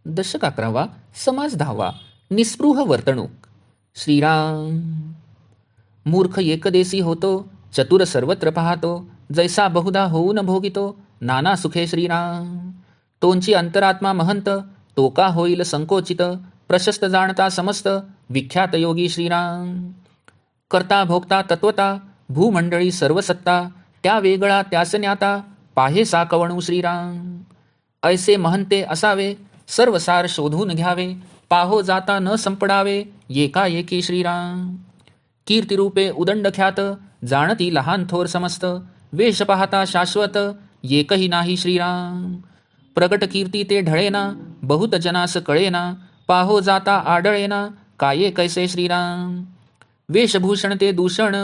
दशक 11 समास 10 निस्पृह वर्तणूक. श्रीराम. मूर्ख एकदेशी होतो, चतुर सर्वत्र पाहतो, जैसा बहुधा होऊन भोगितो, नाना सुखे श्रीराम. तोंची अंतरात्मा महंत, तो का होईल संकोचित, प्रशस्त जाणता समस्त, विख्यात योगी श्रीराम. करता भोगता तत्वता, भूमंडळी सर्व सत्ता, त्या वेगळा त्यास न्याता, पाहे साकवणू श्रीराम. ऐसे महंते असावे, सर्व सार शोधून घ्यावे, पाहो जाता न संपडावे, एकाएकी श्रीराम. कीर्तिरूपे उदंड ख्यात, जाणती लहान थोर समस्त, वेश पाहता शाश्वत, एकही नाही श्रीराम. प्रगट कीर्ती ते ढळेना, बहुत जनास कळेना, पाहो जाता आढळेना, काये कैसे श्रीराम. वेशभूषण ते दूषण,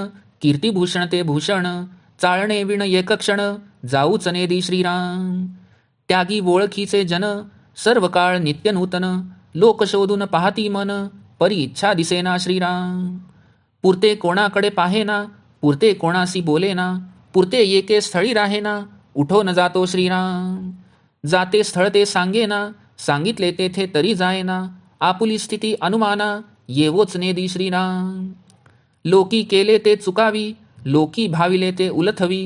कीर्तिभूषण ते भूषण, चाळणे विण एक क्षण, जाऊच नेदी श्रीराम. त्यागी ओळखीचे जन, सर्व काळ नित्य नूतन, लोक शोधून पाहती मन, परी इच्छा दिसेना श्रीराम. पुरते कोणाकडे पाहेना, पुरते कोणासी बोलेना, पुरते एके स्थळी राहेना, उठोन जातो श्रीराम. जाते स्थळ ते सांगेना, सांगितले तेथे तरी जायना, आपुली स्थिती अनुमाना, येवोच नेदी श्रीराम. लोकी केले ते चुकावी, लोकी भाविले ते उलथवी,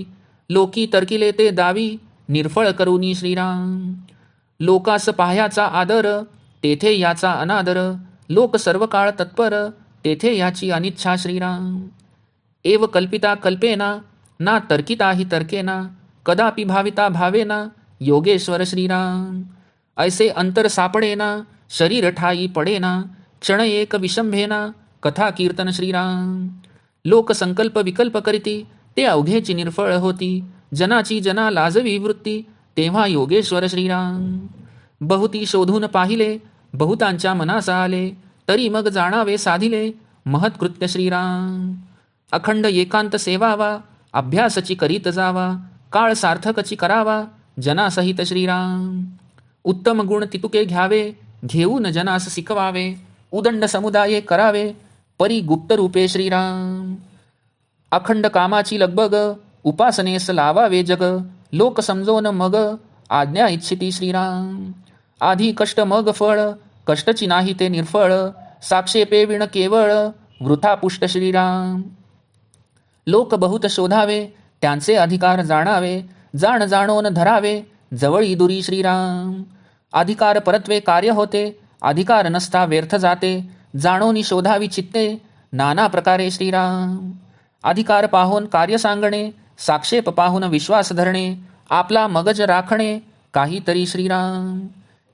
लोकी तर्किले ते दावी, निर्फळ करुनी श्रीराम. लोकास पाह्याचा आदर, तेथे याचा अनादर, लोक सर्व काळ तत्पर, तेथे याची अनिच्छा श्रीराम. एव कल्पिता कल्पेना, ना तर्किता ही तर्केना, कदापि भाविता भावेना, योगेश्वर श्रीराम. ऐसे अंतर सापडेना, शरीर ठाई पडेना, क्षण एक विषंभेना, कथा कीर्तन श्रीराम. लोक संकल्प विकल्प करीती, ते अवघेची निर्फळ होती, जनाची जना लाजवी वृत्ती, तेव्हा योगेश्वर श्रीराम. बहुती शोधून पाहिले, बहुतांच्या मनासा आले, तरी मग जाणावे साधिले, महत्कृत्य श्रीराम. अखंड एकांत सेवावा, अभ्यासची करीत जावा, काळ सार्थकची करावा, जनासहित श्रीराम. उत्तम गुण तितुके घ्यावे, घेऊन जनास शिकवावे, उदंड समुदाये करावे, परी गुप्त रूपे श्रीराम. अखंड कामाची लगबग, उपासनेस लावावे जग, लोक समजोन मग, आज्ञा इच्छिती श्रीराम. आधी कष्ट मग फळ, कष्टची नाही ते निर्फळ, साक्षेपे विण केवळ, वृथा पुष्ट श्रीराम. लोक बहुत शोधावे, त्यांचे अधिकार जाणावे, जाण जाणोन धरावे, जवळी दुरी श्रीराम. अधिकार परत्वे कार्य होते, अधिकार नसता व्यर्थ जाते, जाणोनी शोधावी चित्ते, नाना प्रकारे श्रीराम. अधिकार पाहून कार्य सांगणे, साक्षेप पाहून विश्वास धरणे, आपला मगज राखणे, काहीतरी श्रीराम.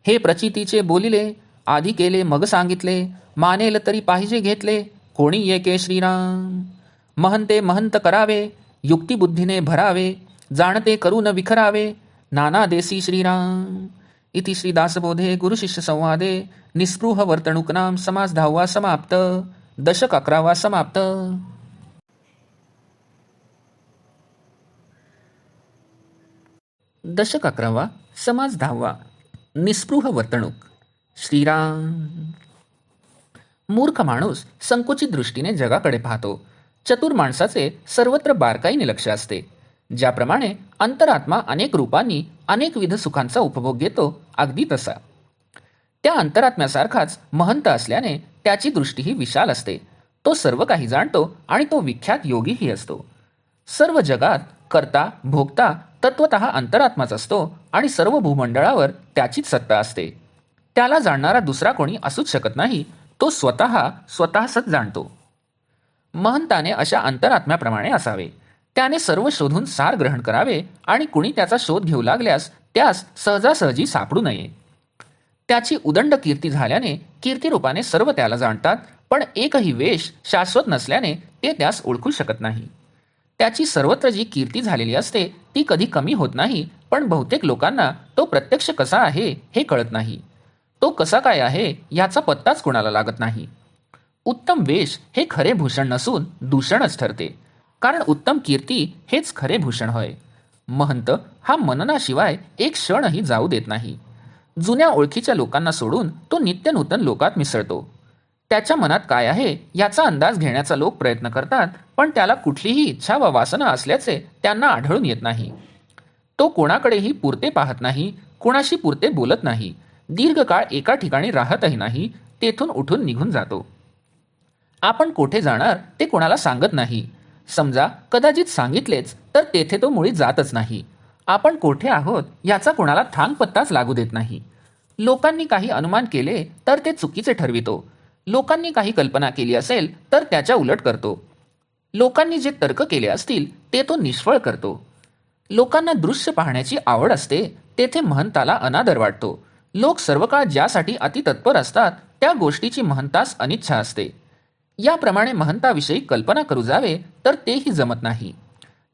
हे प्रचितीचे बोलिले, आधी केले मग सांगितले, मानेल तरी पाहिजे घेतले, कोणी एके श्रीराम. महंते महंत करावे, युक्तिबुद्धीने भरावे, जाणते करून विखरावे, नाना देसी श्रीराम. इति श्री दासबोधे गुरुशिष्य संवादे निस्पृह वर्तणूकनाम समास 10 समाप्त. दशक 11 समाप्त. दशक 11 समास 10 निस्पृह वर्तणूक. श्रीराम. मूर्ख माणूस संकुचित दृष्टीने जगाकडे पाहतो. चतुर माणसाचे सर्वत्र बारकाईने लक्ष असते. ज्याप्रमाणे अंतरात्मा अनेक रूपांनी अनेकविध सुखांचा उपभोग घेतो, अगदी तसा. त्या अंतरात्म्यासारखाच महंत असल्याने त्याची दृष्टीही विशाल असते. तो सर्व काही जाणतो आणि तो विख्यात योगीही असतो. सर्व जगात करता भोगता तत्वतः अंतरात्माच असतो आणि सर्व भूमंडळावर त्याचीच सत्ता असते. त्याला जाणणारा दुसरा कोणी असूच शकत नाही. तो स्वतःच जाणतो. महंताने अशा अंतरात्म्याप्रमाणे असावे. त्याने सर्व शोधून सार ग्रहण करावे आणि कुणी त्याचा शोध घेऊ लागल्यास त्यास सहजासहजी सापडू नये. त्याची उदंड कीर्ती झाल्याने कीर्तिरूपाने सर्व त्याला जाणतात, पण एकही वेश शाश्वत नसल्याने ते त्यास ओळखू शकत नाही. त्याची सर्वत्र जी कीर्ती झालेली असते ती कधी कमी होत नाही, पण बहुतेक लोकांना तो प्रत्यक्ष कसा आहे हे कळत नाही. तो कसा काय आहे याचा पत्ताच कोणाला लागत नाही. उत्तम वेश हे खरे भूषण नसून दूषणच ठरते, कारण उत्तम कीर्ती हेच खरे भूषण होय. महंत हा मननाशिवाय एक क्षणही जाऊ देत नाही. जुन्या ओळखीच्या लोकांना सोडून तो नित्य नूतन लोकात मिसळतो. त्याच्या मनात काय आहे याचा अंदाज घेण्याचा लोक प्रयत्न करतात, पण त्याला कुठलीही इच्छा व वासना असल्याचे त्यांना आढळून येत नाही. तो कोणाकडेही पुरते पाहत नाही, कोणाशी पुरते बोलत नाही. दीर्घकाळ एका ठिकाणी राहतही नाही, तेथून उठून निघून जातो. आपण कोठे जाणार ते कोणाला सांगत नाही. समजा कदाचित सांगितलेच तर तेथे तो मुळी जातच नाही. आपण कोठे आहोत याचा कोणाला थांगपत्ताच लागू देत नाही. लोकांनी काही अनुमान केले तर ते चुकीचे ठरवितो. लोकांनी काही कल्पना केली असेल तर त्याच्या उलट करतो. लोकांनी जे तर्क केले असतील ते तो निष्फळ करतो. लोकांना दृश्य पाहण्याची आवड असते, तेथे महंताला अनादर वाटतो. लोक सर्व काळ ज्यासाठी अतितत्पर असतात त्या गोष्टीची महंतास अनिच्छा असते. याप्रमाणे महंताविषयी कल्पना करू जावे तर तेही जमत नाही.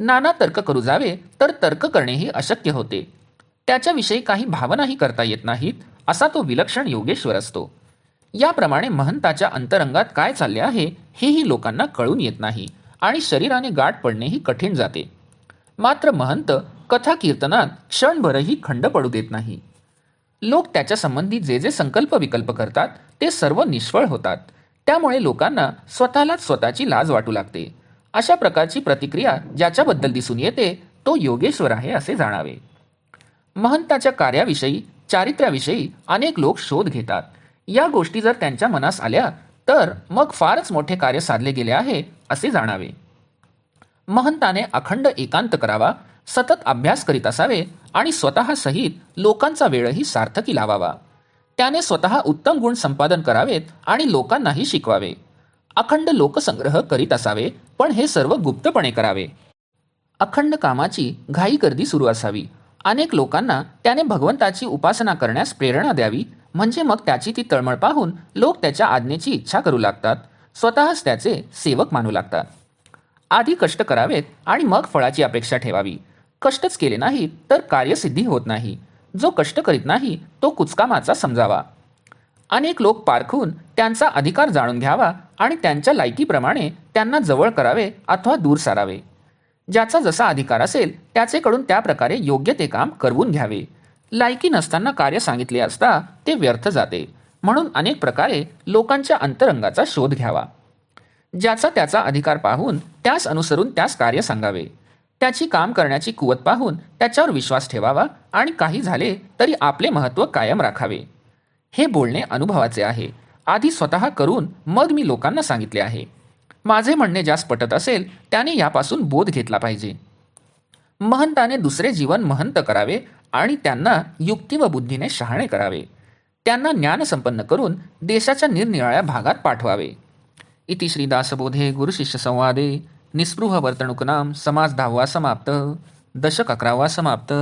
नाना तर्क करू जावे तर तर्क करणेही अशक्य होते. त्याच्याविषयी काही भावनाही करता येत नाहीत, असा तो विलक्षण योगेश्वर असतो. याप्रमाणे महंताच्या अंतरंगात काय चालले आहे हेही लोकांना कळून येत नाही आणि शरीराने गाठ पडणेही कठीण जाते. मात्र महंत कथा कीर्तनात क्षणभरही खंड पडू देत नाही. लोक त्याच्या संबंधी जे जे संकल्प विकल्प करतात ते सर्व निष्फळ होतात. त्यामुळे लोकांना स्वतःलाच स्वतःची लाज वाटू लागते. अशा प्रकारची प्रतिक्रिया ज्याच्याबद्दल दिसून येते तो योगेश्वर आहे असे जाणावे. महंताच्या कार्याविषयी चारित्र्याविषयी अनेक लोक शोध घेतात. या गोष्टी जर त्यांच्या मनास आल्या तर मग फारच मोठे कार्य साधले गेले आहे असे जाणावे. महंताने अखंड एकांत करावा, सतत अभ्यास करीत असावे आणि स्वतः सहित लोकांचा वेळही सार्थकी लावावा. त्याने स्वतः उत्तम गुण संपादन करावेत आणि लोकांनाही शिकवावे. अखंड लोकसंग्रह करीत असावे, पण हे सर्व गुप्तपणे करावे. अखंड कामाची घाई गर्दी सुरू असावी. अनेक लोकांना त्याने भगवंताची उपासना करण्यास प्रेरणा द्यावी, म्हणजे मग त्याची ती तळमळ पाहून लोक त्याच्या आज्ञेची इच्छा करू लागतात, स्वतःच त्याचे सेवक मानू लागतात. आधी कष्ट करावेत आणि मग फळाची अपेक्षा ठेवावी. कष्टच केले नाही तर कार्यसिद्धी होत नाही. जो कष्ट करीत नाही तो कुचकामाचा समजावा. अनेक लोक पारखून त्यांचा अधिकार जाणून घ्यावा आणि त्यांच्या लायकीप्रमाणे त्यांना जवळ करावे अथवा दूर सारावे. ज्याचा जसा अधिकार असेल त्याचेकडून त्या प्रकारे योग्य ते काम करवून घ्यावे. लायकी नसताना कार्य सांगितले असता ते व्यर्थ जाते. म्हणून अनेक प्रकारे लोकांच्या अंतरंगाचा शोध घ्यावा. ज्याचा त्याचा अधिकार पाहून त्यास अनुसरून त्यास कार्य सांगावे. त्याची काम करण्याची कुवत पाहून त्याच्यावर विश्वास ठेवावा आणि काही झाले तरी आपले महत्त्व कायम राखावे. हे बोलणे अनुभवाचे आहे. आधी स्वतः करून मग मी लोकांना सांगितले आहे. माझे म्हणणे ज्यास पटत असेल त्याने यापासून बोध घेतला पाहिजे. महंताने दुसरे जीवन महंत करावे आणि त्यांना युक्ती व बुद्धीने शहाणे करावे. त्यांना ज्ञानसंपन्न करून देशाच्या निरनिराळ्या भागात पाठवावे. इति श्री दासबोधे गुरुशिष्य संवादे निस्पृह वर्तणूकनाम समास 10वा समाप्त. दशक 11वा समाप्त.